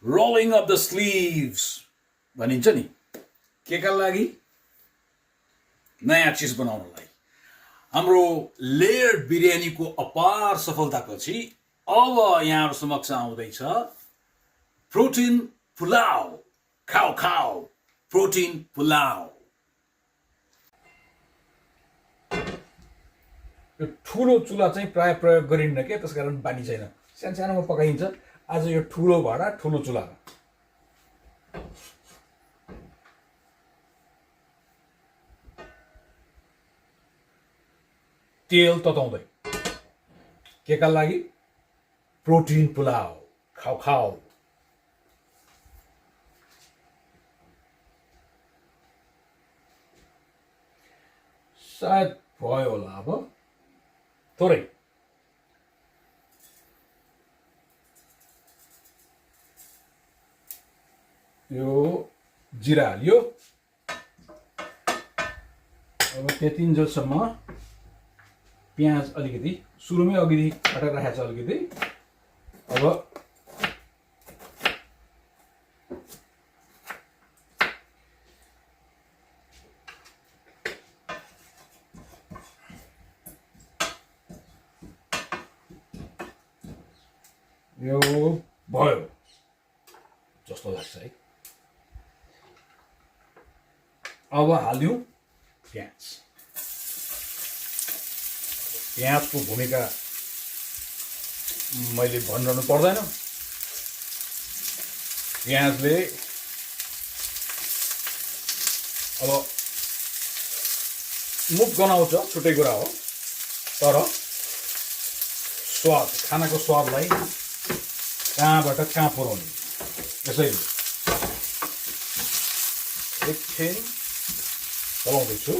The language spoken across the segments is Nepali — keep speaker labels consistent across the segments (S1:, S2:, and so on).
S1: रोलिङ अफ द स्लिभ्स भनिन्छ नि के का लागि नयाँ चिज बनाउनलाई हाम्रो लेयर्ड बिरयानीको अपार सफलतापछि अब यहाँहरु समक्ष आउँदैछ प्रोटिन पुलाव खाओ खाओ प्रोटिन पुलाव यो ठुलो चुला चाहिँ प्राय प्रयोग गरिन्न के त्यसकारण बानी छैन सानसानोमा पकाइन्छ आज यो ठुलो भाडा ठुलो चुलामा तेल तताउँदै के का लागि प्रोटिन पुलाव खाओ खाओ सायद भयो होला अब थोरै यो जिरा हाल्यो अब त्यतिन्जेलसम्म प्याज अलिकति सुरुमै अघि काटेर राखेको छ अलिकति अब यो भयो जस्तो लाग्छ है अब हाल्यौं प्याज प्याजको भूमिका मैले भनिरहनु पर्दैन प्याजले अब मुख गनाउँछ छुट्टै कुरा हो तर स्वाद खानाको स्वादलाई कहाँबाट कहाँ पुर्याउने यसैले एकछिन चलाउँदैछु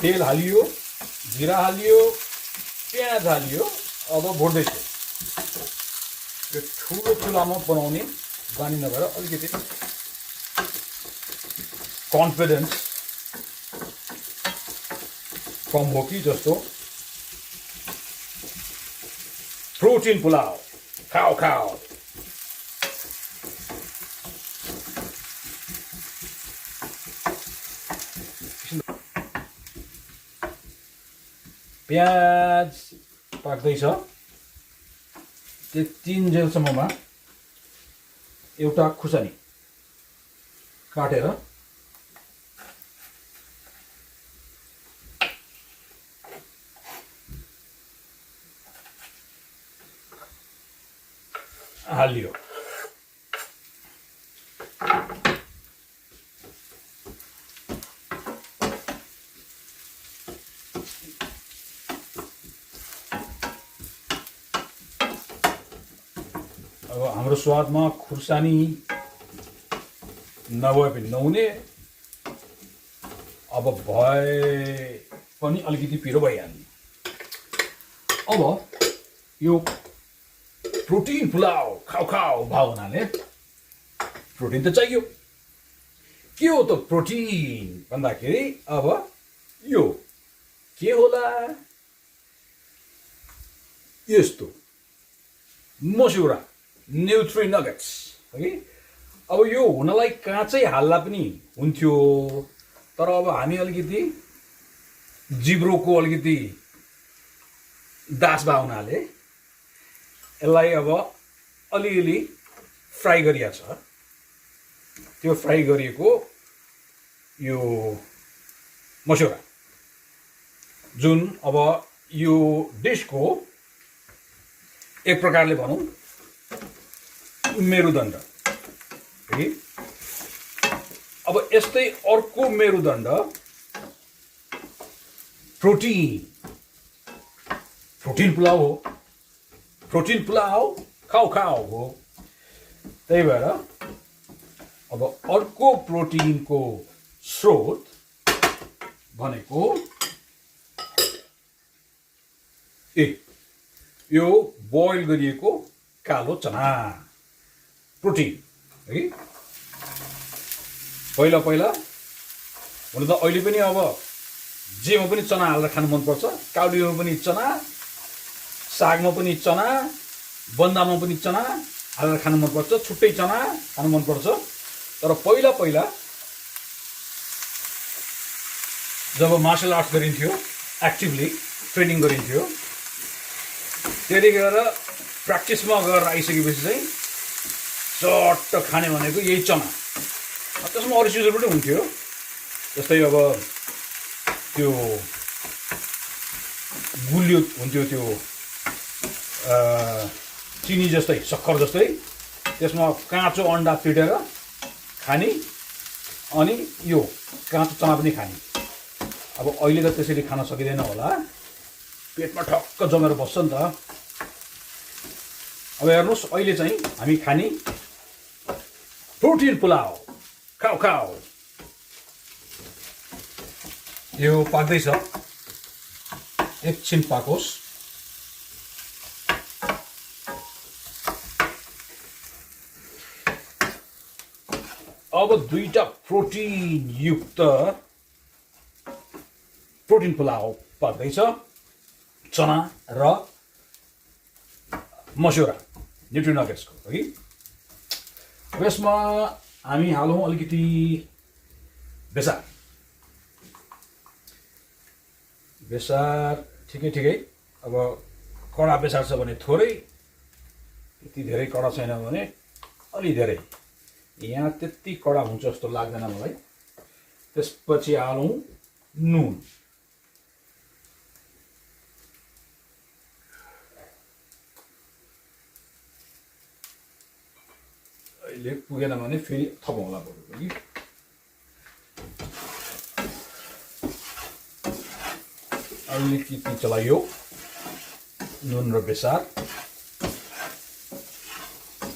S1: तेल हालियो जिरा हालियो प्याज हालियो अब भुट्दैछु यो ठुलो चुलामा बनाउने बानी नभएर अलिकति कन्फिडेन्स कम हो कि जस्तो प्रोटिन पुलाव खाओ खाओ प्याज पाक्दैछ त्यतिन्जेलसम्ममा एउटा खुर्सानी काटेर हालियो अब हाम्रो स्वादमा खुर्सानी नभए पनि नहुने अब भए पनि अलिकति पिरो भइहाल्ने अब यो प्रोटिन पुलाव खाओ खाओ भाव हुनाले प्रोटिन त चाहियो के हो त प्रोटिन भन्दाखेरि अब यो के होला यस्तो मस्युरा न्युट्री नगेट्स है अब यो हुनलाई काँचै हाल्ला पनि हुन्थ्यो तर अब हामी अलिकति जिब्रोको अलिकति दास भए हुनाले यसलाई अब अलिअलि फ्राई गरिया छ त्यो फ्राई गरिएको यो मस्युरा जुन अब यो डिशको एक प्रकारले भनौं मेरुदण्ड है अब यस्तै अर्को मेरुदण्ड प्रोटिन पुलाव हो प्रोटिन पुलाव खाओ खाओ हो त्यही भएर अब अर्को प्रोटिनको स्रोत भनेको यो बोइल गरिएको कालो चना प्रोटिन है पहिला पहिला हुन त अहिले पनि अब जेमा पनि चना हालेर खानु मन पर्छ काउलीमा पनि चना सागमा पनि चना बन्दामा पनि चना हालेर खानु मनपर्छ, छुट्टै चना खानु मनपर्छ। तर पहिला पहिला जब मार्सल आर्ट्स गरिन्थ्यो, एक्टिभली ट्रेनिङ गरिन्थ्यो, त्यतिखेर प्र्याक्टिसमा गरेर आइसकेपछि चाहिँ चट्ट खाने भनेको यही चना। त्यसमा अरू चिजहरू पनि हुन्थ्यो, जस्तै अब त्यो गुलियो हुन्थ्यो, त्यो चिनी जस्तै, सक्खर जस्तै, त्यसमा काँचो अन्डा पिटेर खाने, अनि यो काँचो चना पनि खाने। अब अहिले त त्यसरी खान सकिँदैन होला, पेटमा ठक्क जमेर बस्छ नि त। अब हेर्नुहोस्, अहिले चाहिँ हामी खाने प्रोटिन पुलाव, खाऊ खाऊ। यो पाक्दैछ, एकछिन पाकोस्। अब दुईटा प्रोटिन युक्त प्रोटिन पुलाव पाक्दैछ, चना र मस्यौरा, न्युट्रिनगेट्सको है। यसमा हामी हालौँ अलिकति बेसार। बेसार ठिकै ठिकै, अब कडा बेसार छ भने थोरै, त्यति धेरै कडा छैन भने अलि धेरै। यहाँ त्यति कडा हुन्छ जस्तो लाग्दैन मलाई। त्यसपछि हालौँ नुन। अहिले पुगेन भने फेरि थपौँला बरु कि। अलिकति चलाइयो नुन र बेसार।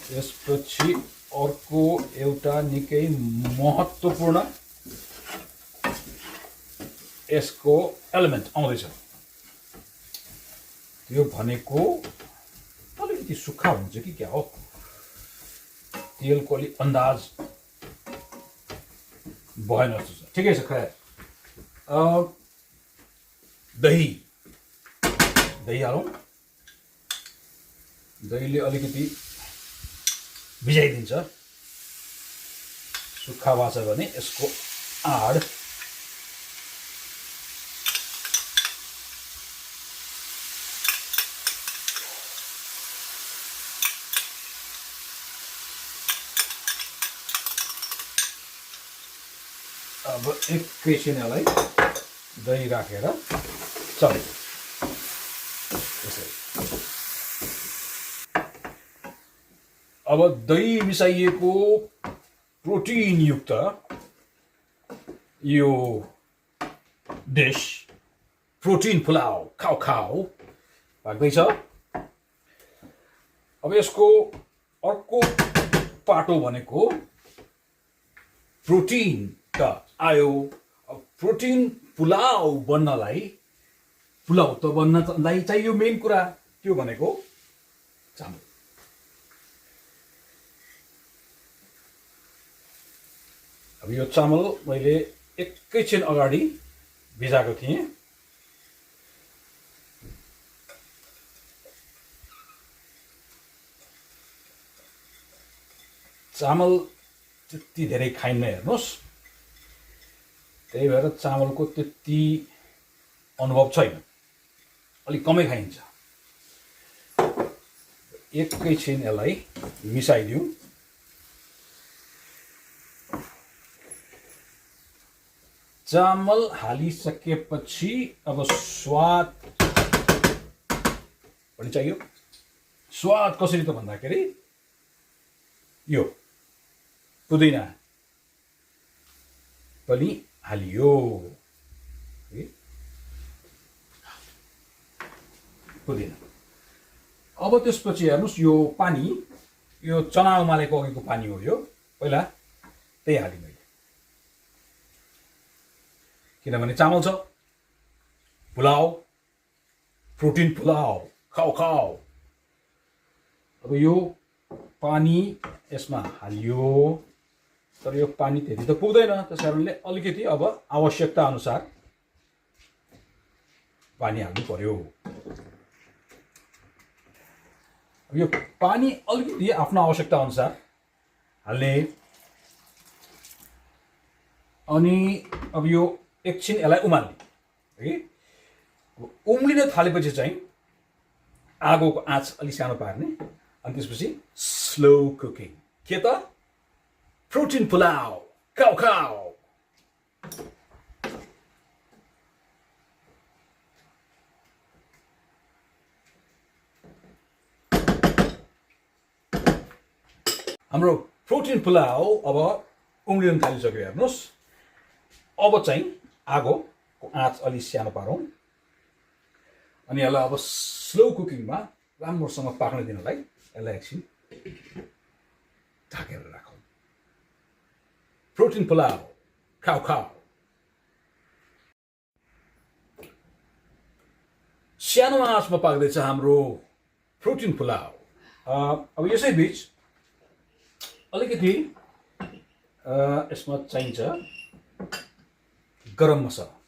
S1: त्यसपछि अर्को एउटा निकै महत्त्वपूर्ण यसको एलिमेन्ट आउँदैछ। त्यो भनेको अलिकति सुक्खा हुन्छ कि क्या हो, तेलको अलिक अन्दाज भएन जस्तो छ। ठिकै छ, खैर दही हालौँ। दहीले अलिकति भिजाइदिन्छ, सुक्खा भएको छ भने यसको आड अब एकैछिन यसलाई दही राखेर चल्यो। अब दही मिसाइएको प्रोटिनयुक्त यो डिस प्रोटिन पुलाव, खाऊ खाऊ पाक्दैछ। अब यसको अर्को पाटो भनेको प्रोटिन त आयो। अब प्रोटिन पुलाव बन्नलाई, पुलाव त बन्नलाई चाहियो मेन कुरा, त्यो भनेको चामल। अब यो चामल मैले एकैछिन अगाडि भिजाएको थिएँ। चामल त्यति धेरै खाइन्न, हेर्नुहोस्, त्यही भएर चामलको त्यति अनुभव छैन, अलिक कमै खाइन्छ। एकैछिन यसलाई मिसाइदिउँ। चामल हालिसकेपछि अब स्वाद पनि चाहियो। स्वाद कसरी त भन्दाखेरि यो पुदिना पनि हालियो, पुदिना। अब त्यसपछि हेर्नुहोस्, यो पानी, यो चना उमालेको अघिको पानी हो यो, पहिला त्यही हालेँ मैले, किनभने चामल छ, पुलाव, प्रोटिन पुलाव, खाऊ खाऊ। अब यो पानी यसमा हालियो, तर यो पानी त्यति त पुग्दैन, त्यस कारणले अलिकति अब आवश्यकता अनुसार पानी हाल्नु पर्यो। यो पानी अलिकति आफ्नो आवश्यकता अनुसार हाल्ने अनि अब यो एकछिन यसलाई उमाल्ने है उम्लिन थालेपछि चाहिँ आगोको आँच अलि सानो पार्ने अनि त्यसपछि स्लो कुकिङ के त प्रोटिन पुलाव खाऊ खाऊ हाम्रो प्रोटिन पुलाव अब उम्लिन थालिसक्यो हेर्नुहोस् अब चाहिँ आगोको आँच अलि सानो पारौँ अनि यसलाई अब स्लो कुकिङमा राम्रोसँग पाक्न दिनलाई यसलाई एकछिन ढाकेर राखौँ प्रोटिन पुलाव खाऊ खाऊ सानो आँचमा पाक्दैछ हाम्रो प्रोटिन पुलाव अब यसै बीच अलिकति यसमा चाहिन्छ गरम मसला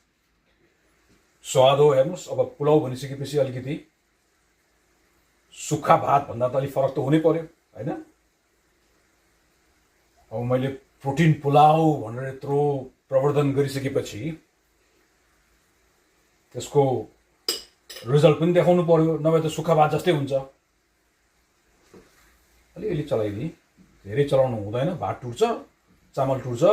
S1: स्वाद हो हेर्नुहोस् अब पुलाव भनिसकेपछि अलिकति सुक्खा भात भन्दा त अलिक फरक त हुनै पर्यो होइन अब मैले प्रोटिन पुलाव भनेर यत्रो प्रवर्धन गरिसकेपछि त्यसको रिजल्ट पनि देखाउनु पर्यो नभए त सुक्खा भात जस्तै हुन्छ अलिअलि चलाइदिए धेरै चलाउनु हुँदैन भात टुट्छ चामल टुट्छ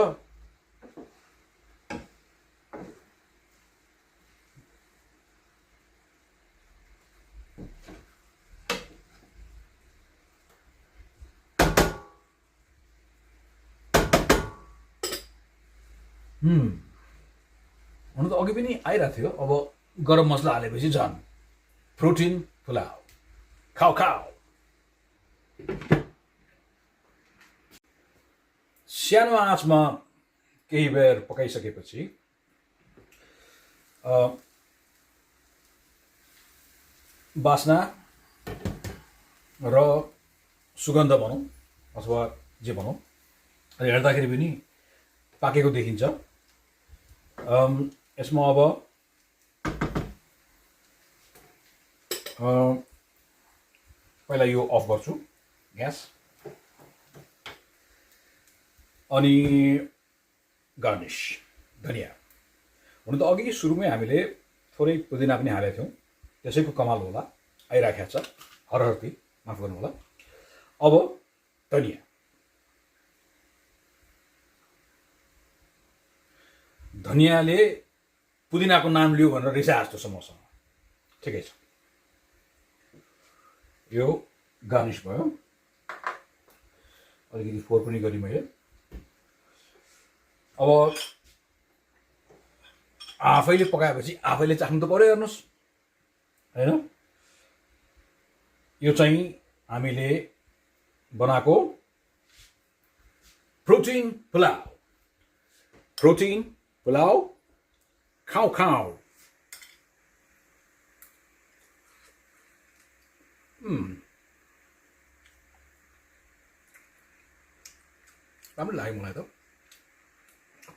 S1: हुन त अघि पनि आइरहेको थियो अब गरम मसला हालेपछि झन् प्रोटिन पुलाव खाऊ खाऊ सानो आँचमा केही बेर पकाइसकेपछि बास्ना र सुगन्ध भनौँ अथवा जे भनौँ हेर्दाखेरि पनि पाकेको देखिन्छ यसमा अब पहिला यो अफ गर्छु ग्यास अनि गार्निस धनिया हुन त अघि सुरुमै हामीले थोरै पुदिना पनि हालेका थियौँ त्यसैको कमाल होला आइराखेको छ हरहरती माफ गर्नु होला अब धनिया धनियाले पुदिनाको नाम लियो भनेर रिसा जस्तो छ मसँग ठिकै छ यो गार्निस भयो अलिकति फोहोर पनि गरेँ मैले अब आफैले पकाएपछि आफैले चाख्नु त पर्यो हेर्नुहोस् हैन यो चाहिँ हामीले बनाएको प्रोटिन पुलाव खाऊ खाऊ राम्रो लाग्यो मलाई त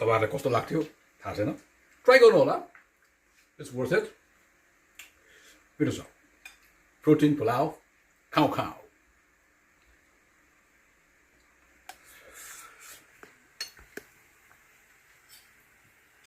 S1: तपाईहरुलाई कस्तो लाग्थ्यो थाहा छैन ट्राई गर्नु होला it's worth it protein pulao खाऊ खाऊ